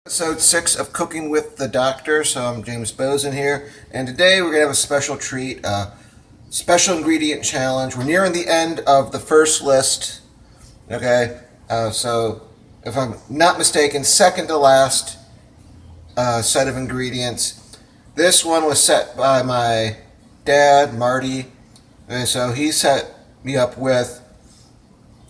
Episode 6 of Cooking with the Doctor. So I'm James Bozen here, and today we're going to have a special treat, a special ingredient challenge. We're nearing the end of the first list, okay? So if I'm not mistaken, second to last set of ingredients. This one was set by my dad, Marty, and so he set me up with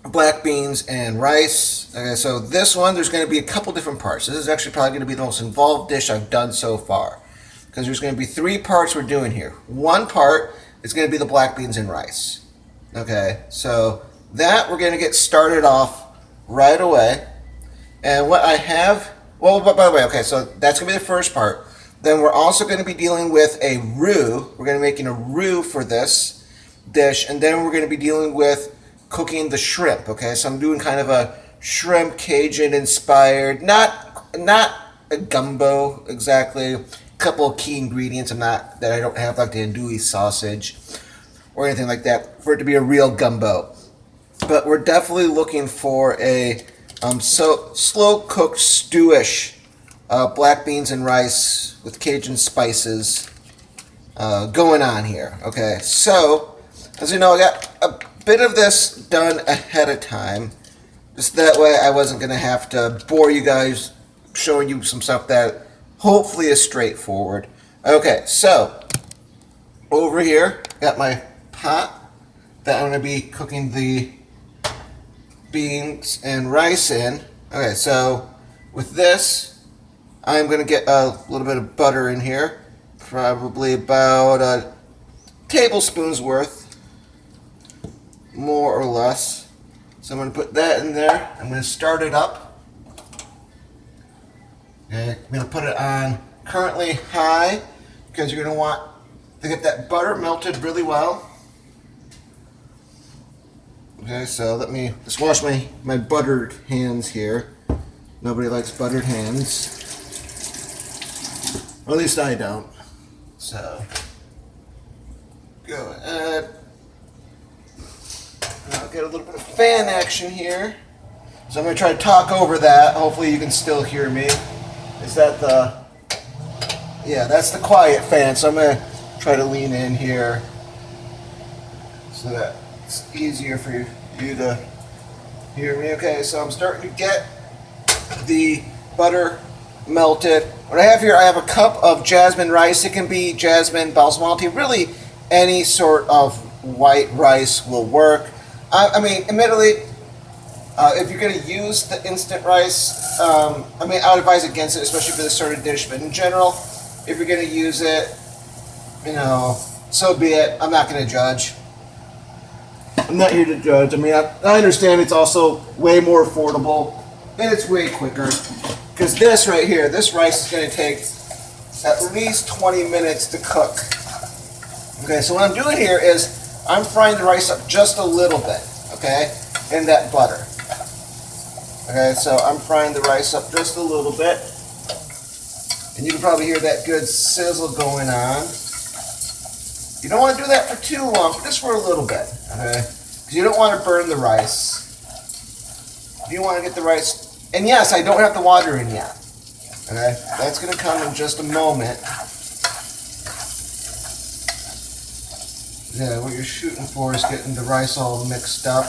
black beans and rice. Okay, so this one, there's going to be a couple different parts. This is actually probably going to be the most involved dish I've done so far, because there's going to be 3 parts we're doing here. One part is going to be the black beans and rice. Okay, so that we're going to get started off right away. And what I have, well, by the way, okay, so that's going to be the first part. Then we're also going to be dealing with a roux. We're going to be making a roux for this dish, and then we're going to be dealing with cooking the shrimp. Okay, so I'm doing kind of a shrimp Cajun inspired, not a gumbo exactly. A couple of key ingredients that I don't have, like the andouille sausage or anything like that, for it to be a real gumbo. But we're definitely looking for a slow cooked stewish black beans and rice with Cajun spices going on here. Okay, so as you know, I got a bit of this done ahead of time, just that way I wasn't going to have to bore you guys showing you some stuff that hopefully is straightforward. Okay, so over here got my pot that I'm going to be cooking the beans and rice in. Okay, so with this I'm going to get a little bit of butter in here, probably about a tablespoon's worth, more or less. So I'm going to put that in there. I'm going to start it up. Okay, I'm going to put it on currently high, because you're going to want to get that butter melted really well. Okay, so let me just wash my buttered hands here. Nobody likes buttered hands. Or at least I don't. So go ahead. I'll get a little bit of fan action here. So I'm going to try to talk over that. Hopefully you can still hear me. Is that the... Yeah, that's the quiet fan. So I'm going to try to lean in here so that it's easier for you to hear me. Okay, so I'm starting to get the butter melted. What I have here, I have a cup of jasmine rice. It can be jasmine, basmati, really any sort of white rice will work. I mean, admittedly, if you're going to use the instant rice, I mean, I would advise against it, especially for this sort of dish. But in general, if you're going to use it, you know, so be it. I'm not going to judge. I'm not here to judge. I mean, I understand it's also way more affordable, and it's way quicker. Because this right here, this rice is going to take at least 20 minutes to cook. Okay, so what I'm doing here is I'm frying the rice up just a little bit, okay, in that butter. Okay, so I'm frying the rice up just a little bit. And you can probably hear that good sizzle going on. You don't want to do that for too long, but just for a little bit, okay? Because you don't want to burn the rice. You want to get the rice, and yes, I don't have the water in yet. Okay, that's going to come in just a moment. Yeah, what you're shooting for is getting the rice all mixed up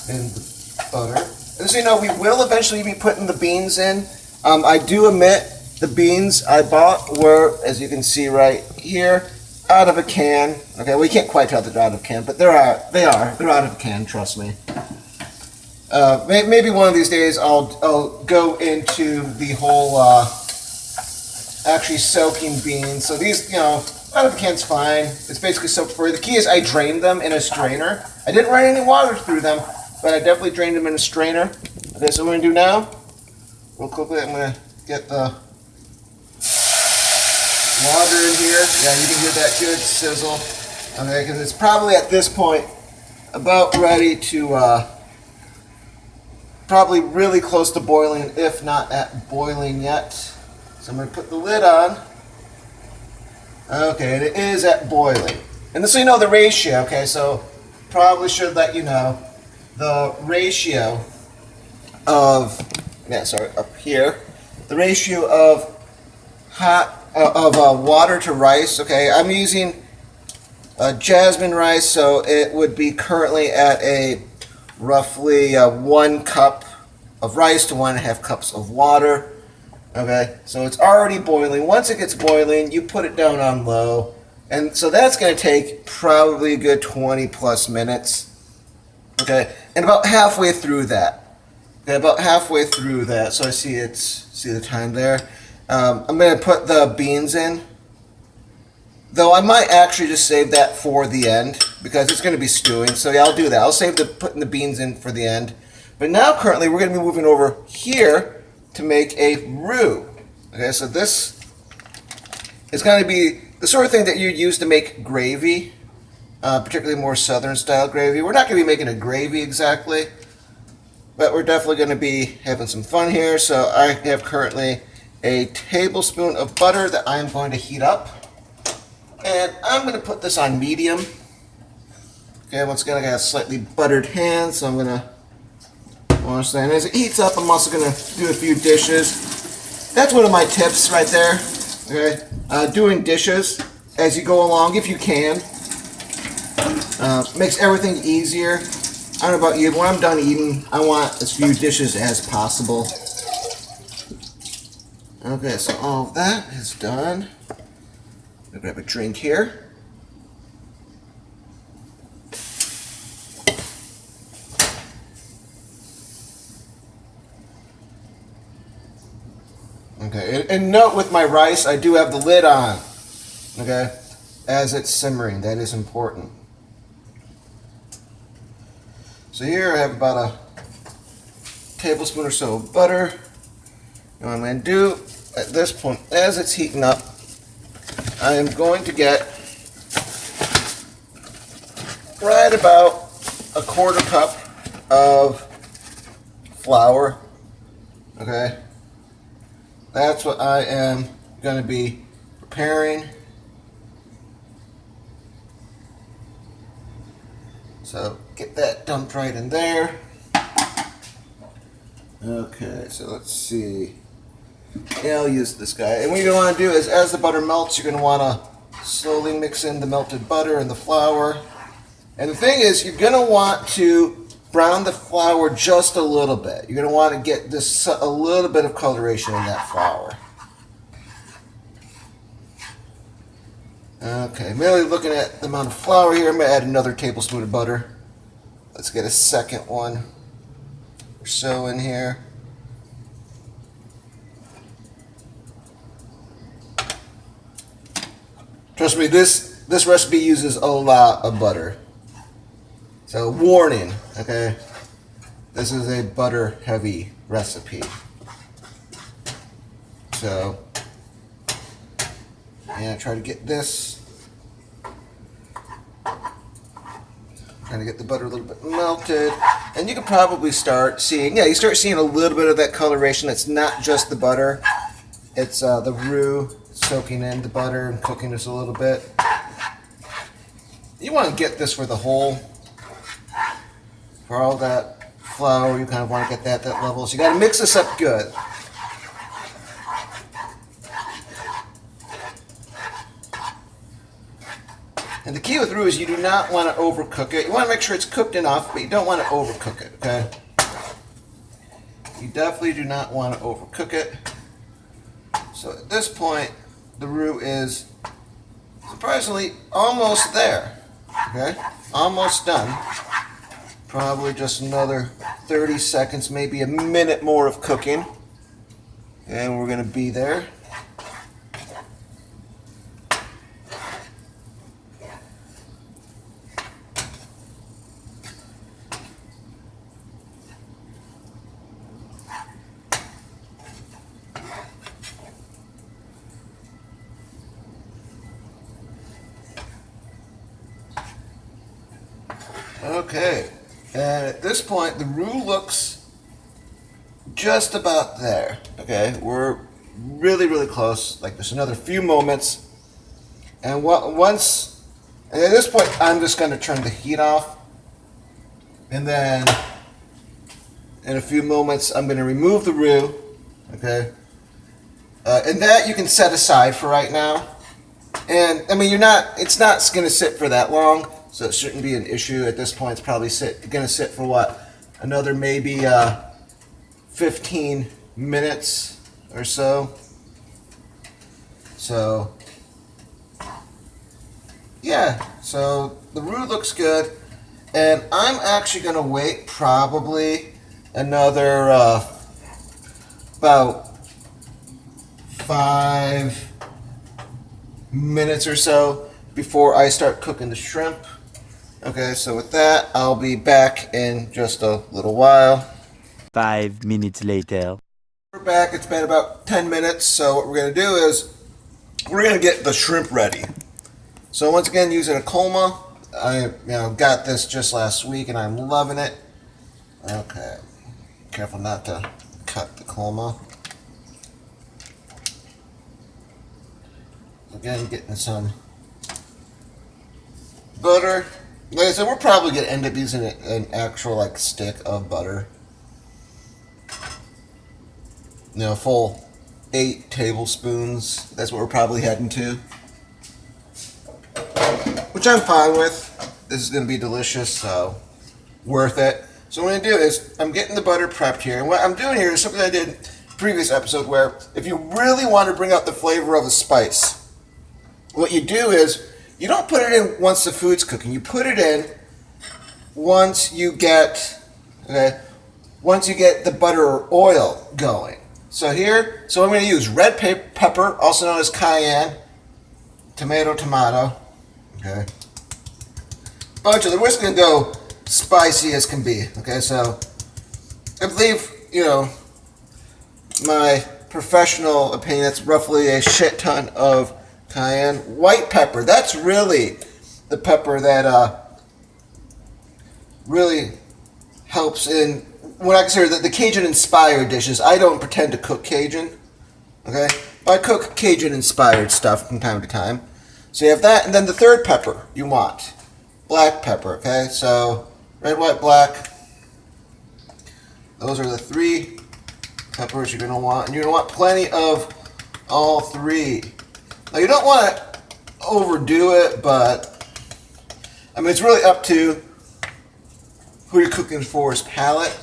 in the butter. And so you know, we will eventually be putting the beans in. I do admit the beans I bought were, as you can see right here, out of a can. Okay, well, you can't quite tell they're out of a can, but they're out of a can, trust me. Maybe one of these days I'll go into the whole actually soaking beans. So these, you know, out of the can's fine. It's basically soaked for you. The key is I drained them in a strainer. I didn't run any water through them, but I definitely drained them in a strainer. Okay, so what we're going to do now, real quickly, I'm going to get the water in here. Yeah, you can hear that good sizzle. Okay, because it's probably at this point about ready to, probably really close to boiling, if not at boiling yet. So I'm going to put the lid on. Okay, and it is at boiling. And so you know the ratio, okay, so probably should let you know the ratio of yeah, sorry, up here, the ratio of water to rice. Okay, I'm using jasmine rice, so it would be currently at a roughly 1 cup of rice to 1.5 cups of water. Okay, so it's already boiling. Once it gets boiling, you put it down on low, and so that's going to take probably a good 20 plus minutes. Okay, and about halfway through that. Okay, about halfway through that, so I see see the time there. I'm going to put the beans in. Though I might actually just save that for the end because it's going to be stewing. So yeah, I'll do that. I'll save putting the beans in for the end. But now currently we're going to be moving over here to make a roux. Okay, so this is going to be the sort of thing that you use to make gravy, particularly more southern style gravy. We're not going to be making a gravy exactly, but we're definitely going to be having some fun here. So I have currently a tablespoon of butter that I'm going to heat up. And I'm going to put this on medium. Okay, once again, I got a slightly buttered hand, so I'm going to wash that. And as it heats up, I'm also going to do a few dishes. That's one of my tips right there. Okay, doing dishes as you go along, if you can. Makes everything easier. I don't know about you, but when I'm done eating, I want as few dishes as possible. Okay, so all of that is done. I'm going to grab a drink here. Okay, and note with my rice, I do have the lid on, okay, as it's simmering. That is important. So here I have about a tablespoon or so of butter. And what I'm going to do at this point, as it's heating up, I am going to get right about a 1/4 cup of flour. Okay, that's what I am going to be preparing. So get that dumped right in there. Okay, so let's see. Yeah, I'll use this guy. And what you're going to want to do is, as the butter melts, you're going to want to slowly mix in the melted butter and the flour. And the thing is, you're going to want to brown the flour just a little bit. You're going to want to get this a little bit of coloration in that flour. Okay, merely looking at the amount of flour here, I'm going to add another tablespoon of butter. Let's get a second one or so in here. Trust me, this recipe uses a lot of butter. So warning, okay? This is a butter heavy recipe. So, yeah, try to get this. Trying to get the butter a little bit melted. And you can probably start seeing, yeah, you start seeing a little bit of that coloration. It's not just the butter. It's the roux soaking in the butter and cooking this a little bit. You want to get this for the whole, for all that flour, you kind of want to get that level. So you got to mix this up good. And the key with roux is you do not want to overcook it. You want to make sure it's cooked enough, but you don't want to overcook it, okay? You definitely do not want to overcook it. So at this point, the roux is surprisingly almost there, okay? Almost done. Probably just another 30 seconds, maybe a minute more of cooking. And we're going to be there. Okay, and at this point, the roux looks just about there. Okay, we're really, really close. Like there's another few moments, and and at this point, I'm just going to turn the heat off, and then In a few moments, I'm going to remove the roux. Okay. And that you can set aside for right now. And I mean, it's not going to sit for that long, so it shouldn't be an issue at this point. It's probably going to sit for what? Another maybe 15 minutes or so. So, yeah, so the roux looks good. And I'm actually going to wait probably another about 5 minutes or so before I start cooking the shrimp. Okay, so with that, I'll be back in just a little while. 5 minutes later. We're back. It's been about 10 minutes. So what we're going to do is we're going to get the shrimp ready. So once again, using a Colma. I got this just last week and I'm loving it. Okay, careful not to cut the Colma. Again, getting some butter. Like I said, we're probably going to end up using an actual like stick of butter. Full 8 tablespoons. That's what we're probably heading to. Which I'm fine with. This is going to be delicious, so worth it. So what I'm going to do is I'm getting the butter prepped here. And what I'm doing here is something I did in the previous episode where if you really want to bring out the flavor of a spice, what you do is you don't put it in once the food's cooking. You put it in once you get the butter or oil going. So I'm going to use red pepper, also known as cayenne, tomato. Okay. Bunch of them. We're just going to go spicy as can be. Okay, so I believe, my professional opinion, that's roughly a shit ton of cayenne. White pepper, that's really the pepper that really helps in what I consider the Cajun-inspired dishes. I don't pretend to cook Cajun, okay? But I cook Cajun-inspired stuff from time to time. So you have that, and then the third pepper you want, black pepper, okay? So red, white, black. Those are the 3 peppers you're going to want, and you're going to want plenty of all 3. Now you don't want to overdo it, but I mean it's really up to who you're cooking for's palate.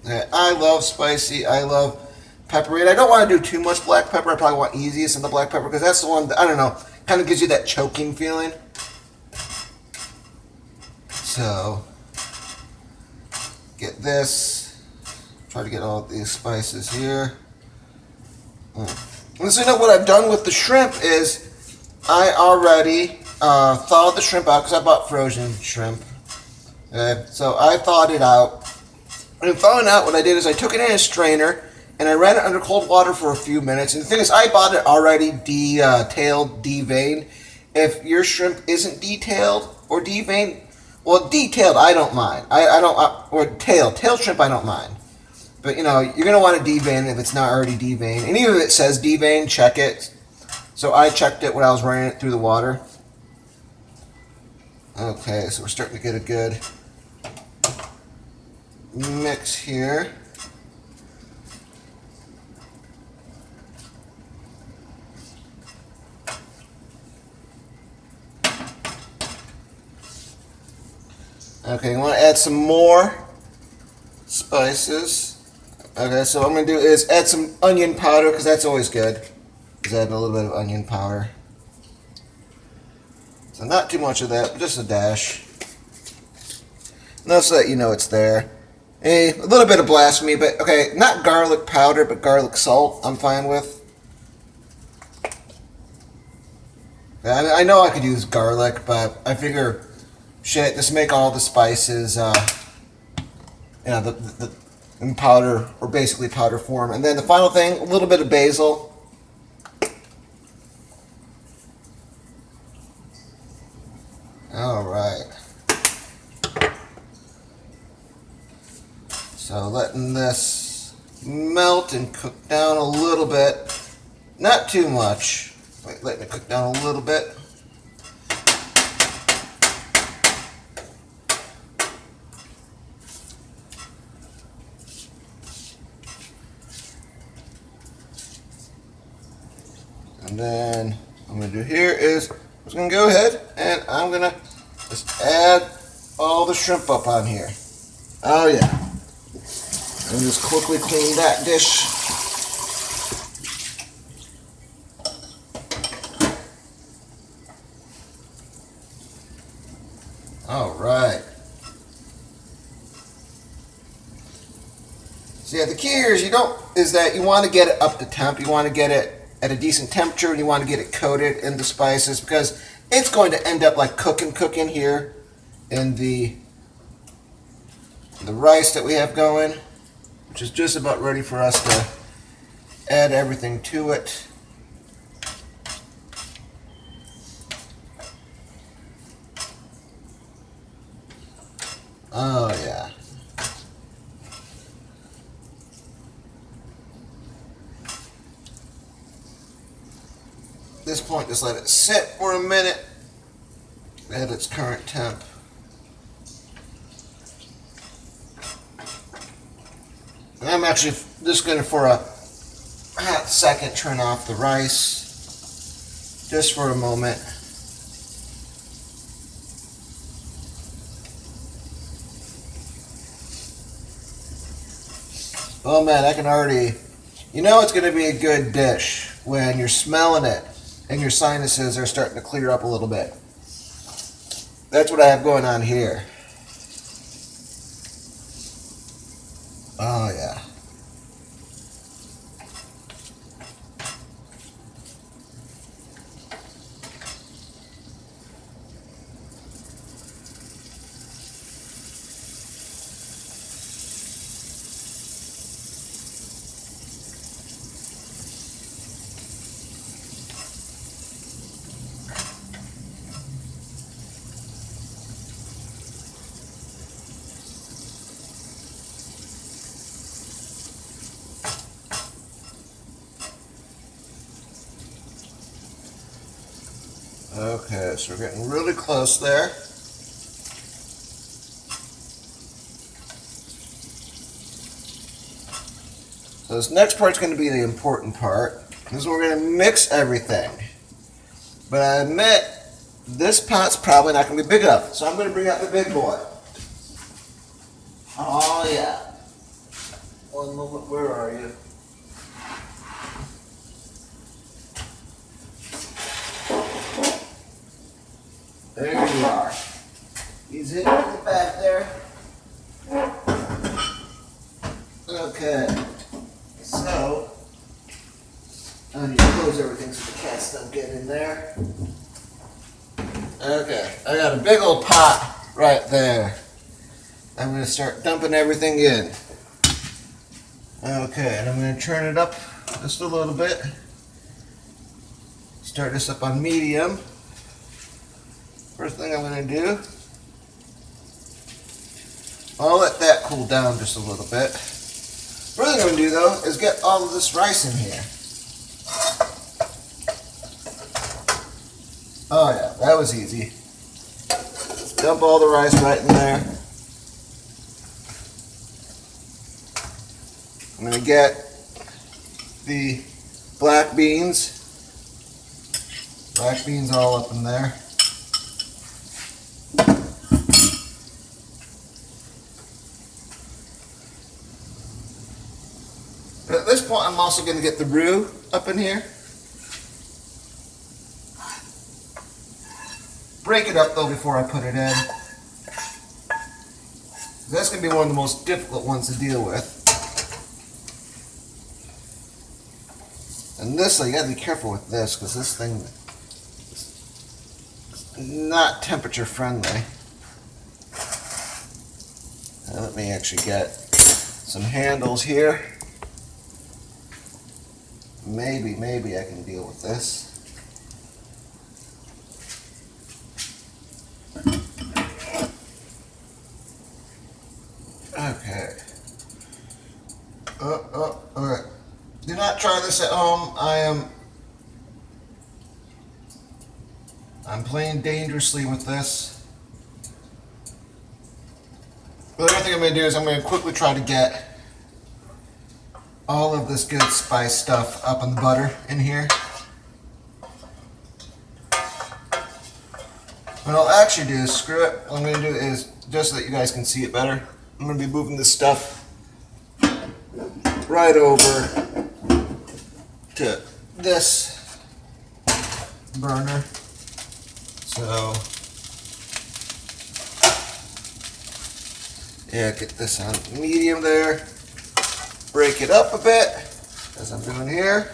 Okay, I love spicy. I love peppery. And I don't want to do too much black pepper. I probably want easiest in the black pepper because that's the one that, I don't know, kind of gives you that choking feeling. So, get this. Try to get all these spices here. And so what I've done with the shrimp is I already thawed the shrimp out because I bought frozen shrimp. Okay, so I thawed it out. And in thawing out, what I did is I took it in a strainer and I ran it under cold water for a few minutes. And the thing is, I bought it already detailed, deveined. If your shrimp isn't detailed or deveined, well, detailed I don't mind. Or tailed shrimp I don't mind. But you're gonna want to devein if it's not already deveined. And even if it says deveined, check it. So I checked it when I was running it through the water. Okay, so we're starting to get a good mix here. Okay, you want to add some more spices. Okay, so what I'm going to do is add some onion powder because that's always good. Just add a little bit of onion powder. So not too much of that, but just a dash. Enough so that you know it's there. A little bit of blasphemy, but okay, not garlic powder, but garlic salt I'm fine with. I know I could use garlic, but I figure, shit, just make all the spices, in powder, or basically powder form. And then the final thing, a little bit of basil. Alright. So letting this melt and cook down a little bit. Not too much. Wait, letting it cook down a little bit. And then what I'm going to do here is I'm just going to go ahead and I'm going to just add all the shrimp up on here. Oh yeah. And just quickly clean that dish. All right. So yeah, the key here is that you want to get it up to temp. You want to get it at a decent temperature, and you want to get it coated in the spices because it's going to end up like cooking here in the rice that we have going, which is just about ready for us to add everything to it. Oh yeah. At this point, just let it sit for a minute at its current temp. And I'm actually just going to, for a hot second, turn off the rice just for a moment. Oh man, I can already, it's going to be a good dish when you're smelling it and your sinuses are starting to clear up a little bit. That's what I have going on here. Oh yeah. Okay, so we're getting really close there. So this next part's going to be the important part. This is where we're going to mix everything. But I admit, this pot's probably not going to be big enough, so I'm going to bring out the big boy. Oh yeah. One moment, where are you? There you are. He's in the back there. Okay. So, I need to close everything so the cats don't get in there. Okay, I got a big old pot right there. I'm going to start dumping everything in. Okay, and I'm going to turn it up just a little bit. Start this up on medium. First thing I'm going to do, I'll let that cool down just a little bit. First thing I'm going to do though is get all of this rice in here. Oh yeah, that was easy. Dump all the rice right in there. I'm going to get the black beans. Black beans all up in there. But at this point, I'm also going to get the roux up in here. Break it up though before I put it in. That's going to be one of the most difficult ones to deal with. And this, you got to be careful with this because this thing is not temperature friendly. Now let me actually get some handles here. Maybe I can deal with this. Okay. Alright. Do not try this at home. I'm playing dangerously with this. But the other thing I'm going to do is I'm going to quickly try to get all of this good spice stuff up on the butter in here. What I'll actually do is screw it. What I'm going to do is, just so that you guys can see it better, I'm going to be moving this stuff right over to this burner. So, yeah, get this on medium there. Break it up a bit, as I'm doing here.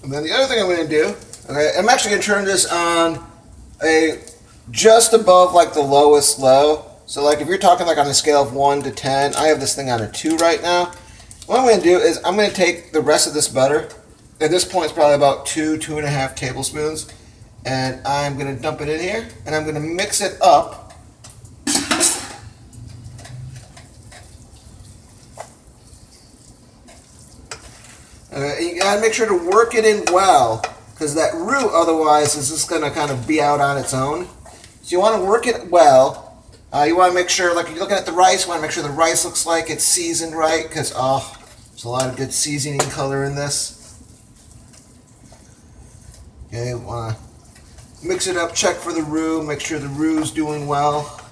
And then the other thing I'm going to do, okay, I'm actually going to turn this on a just above like the lowest low. So like if you're talking like on a scale of 1 to 10, I have this thing on a 2 right now. What I'm going to do is I'm going to take the rest of this butter. At this point, it's probably about 2.5 tablespoons. And I'm going to dump it in here, and I'm going to mix it up. You gotta make sure to work it in well, because that roux otherwise is just gonna kind of be out on its own. So you want to work it well. You want to make sure, like if you're looking at the rice, you want to make sure the rice looks like it's seasoned right, because there's a lot of good seasoning color in this. Okay, want to mix it up, check for the roux, make sure the roux is doing well.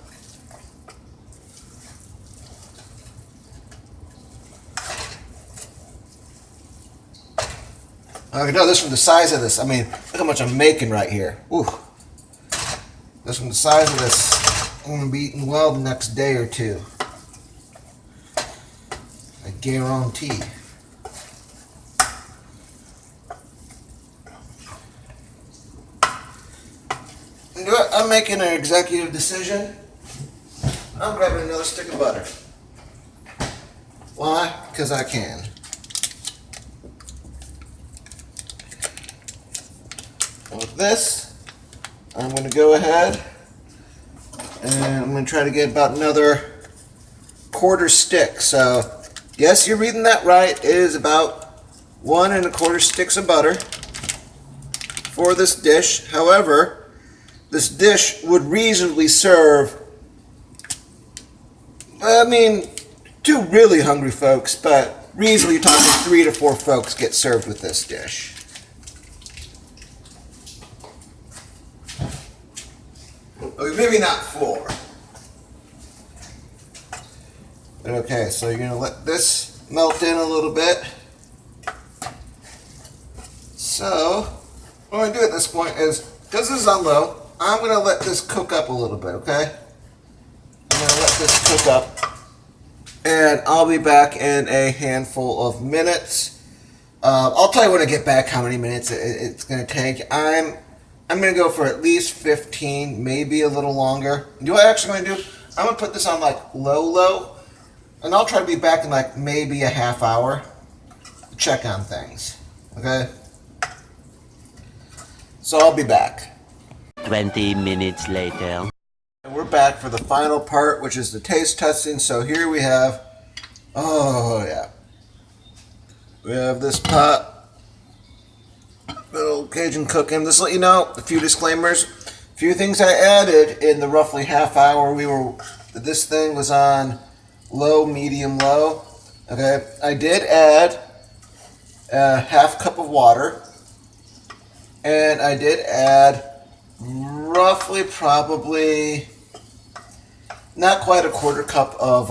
I can tell this from the size of this. I mean, look how much I'm making right here. Ooh. Just from the size of this, I'm going to be eating well the next day or two. I guarantee. You know what? I'm making an executive decision. I'm grabbing another stick of butter. Why? Because I can. With this, I'm going to go ahead and I'm going to try to get about another quarter stick. So, yes, you're reading that right. It is about 1 1/4 sticks of butter for this dish. However, this dish would reasonably serve, I mean, 2 really hungry folks, but reasonably you're talking 3 to 4 folks get served with this dish. Okay, maybe not 4. Okay, so you're going to let this melt in a little bit. So, what I'm going to do at this point is, because this is on low, I'm going to let this cook up a little bit, okay? I'm going to let this cook up, and I'll be back in a handful of minutes. I'll tell you when I get back how many minutes it's going to take. I'm going to go for at least 15, maybe a little longer. You know what I'm actually going to do? I'm going to put this on like low, and I'll try to be back in like maybe a half hour to check on things. Okay? So I'll be back. 20 minutes later. And we're back for the final part, which is the taste testing. So here we have, oh yeah, we have this pot. Little Cajun cooking. Just to let you know, a few disclaimers. A few things I added in the roughly half hour this thing was on low, medium, low. Okay, I did add a half cup of water, and I did add roughly probably not quite a quarter cup of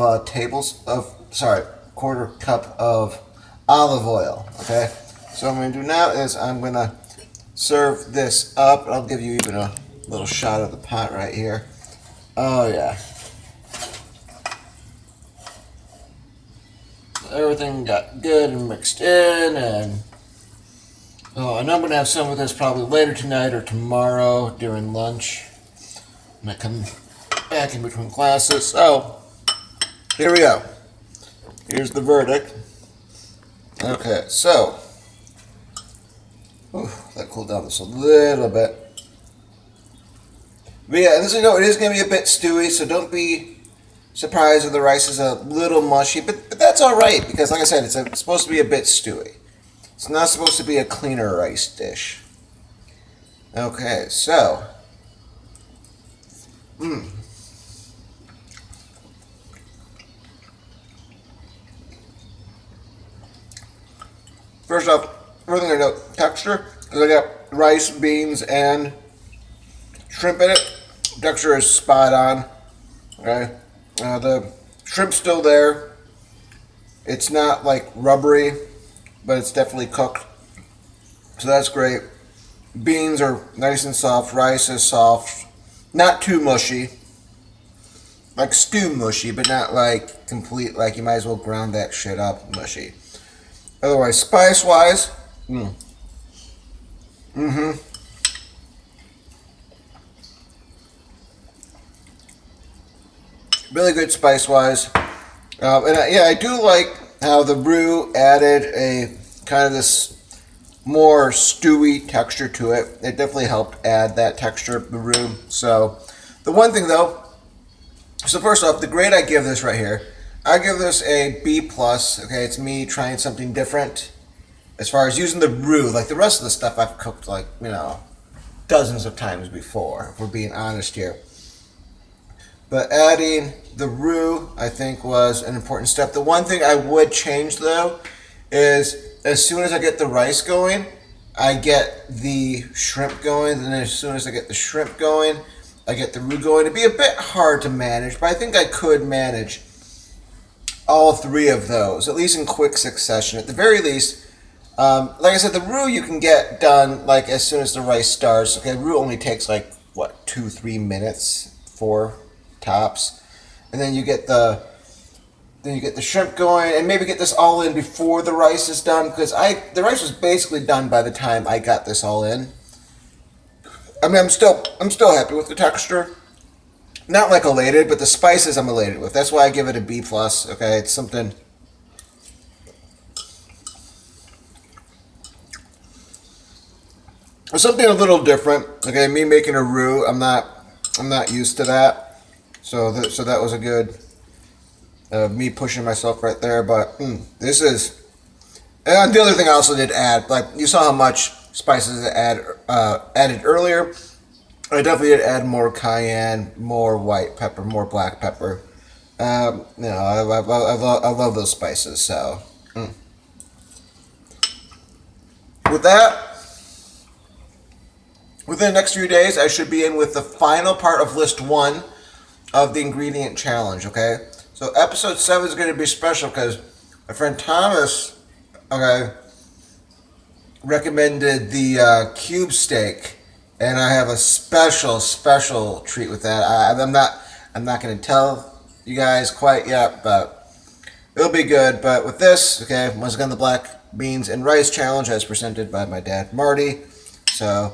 quarter cup of olive oil. Okay. So what I'm going to do now is I'm going to serve this up. I'll give you even a little shot of the pot right here. Oh yeah. Everything got good and mixed in, and and I'm going to have some of this probably later tonight or tomorrow during lunch when I come back in between classes. So here we go. Here's the verdict. Okay, so that cooled down just a little bit. But yeah, this is, it is going to be a bit stewy, so don't be surprised if the rice is a little mushy. But that's all right, because like I said, it's supposed to be a bit stewy. It's not supposed to be a cleaner rice dish. Okay, so. First off, everything I know, texture, because I got rice, beans, and shrimp in it. Texture is spot on. Okay, the shrimp's still there. It's not like rubbery, but it's definitely cooked. So that's great. Beans are nice and soft. Rice is soft. Not too mushy. Like stew mushy, but not like complete, like you might as well ground that shit up mushy. Otherwise, spice-wise, really good spice-wise. Yeah, I do like how the roux added a kind of this more stewy texture to it. It definitely helped add that texture of the roux. So, the one thing though, so first off, the grade I give this right here, I give this a B+. Okay, it's me trying something different as far as using the roux. Like the rest of the stuff I've cooked like, dozens of times before, if we're being honest here. But adding the roux, I think, was an important step. The one thing I would change, though, is as soon as I get the rice going, I get the shrimp going. And then as soon as I get the shrimp going, I get the roux going. It'd be a bit hard to manage, but I think I could manage all three of those, at least in quick succession. At the very least, like I said, the roux you can get done like as soon as the rice starts. Okay, roux only takes like, 2-3 minutes, 4 tops, and then you get the shrimp going, and maybe get this all in before the rice is done, because the rice was basically done by the time I got this all in. I mean, I'm still happy with the texture. Not like elated, but the spices I'm elated with. That's why I give it a B+. Okay, it's something. It's something a little different. Okay, me making a roux, I'm not used to that. So that was a good me pushing myself right there. But this is. And the other thing I also did add, like you saw how much spices I added earlier. I definitely did add more cayenne, more white pepper, more black pepper. I love those spices. So with that, within the next few days, I should be in with the final part of list 1 of the ingredient challenge. Okay, so episode 7 is going to be special because my friend Thomas, recommended the cube steak. And I have a special treat with that. I'm not going to tell you guys quite yet, but it'll be good. But with this, okay, once again, the black beans and rice challenge as presented by my dad, Marty. So,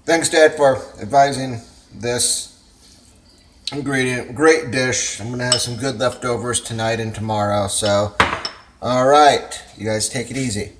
thanks, Dad, for advising this ingredient. Great dish. I'm going to have some good leftovers tonight and tomorrow. So, all right, you guys take it easy.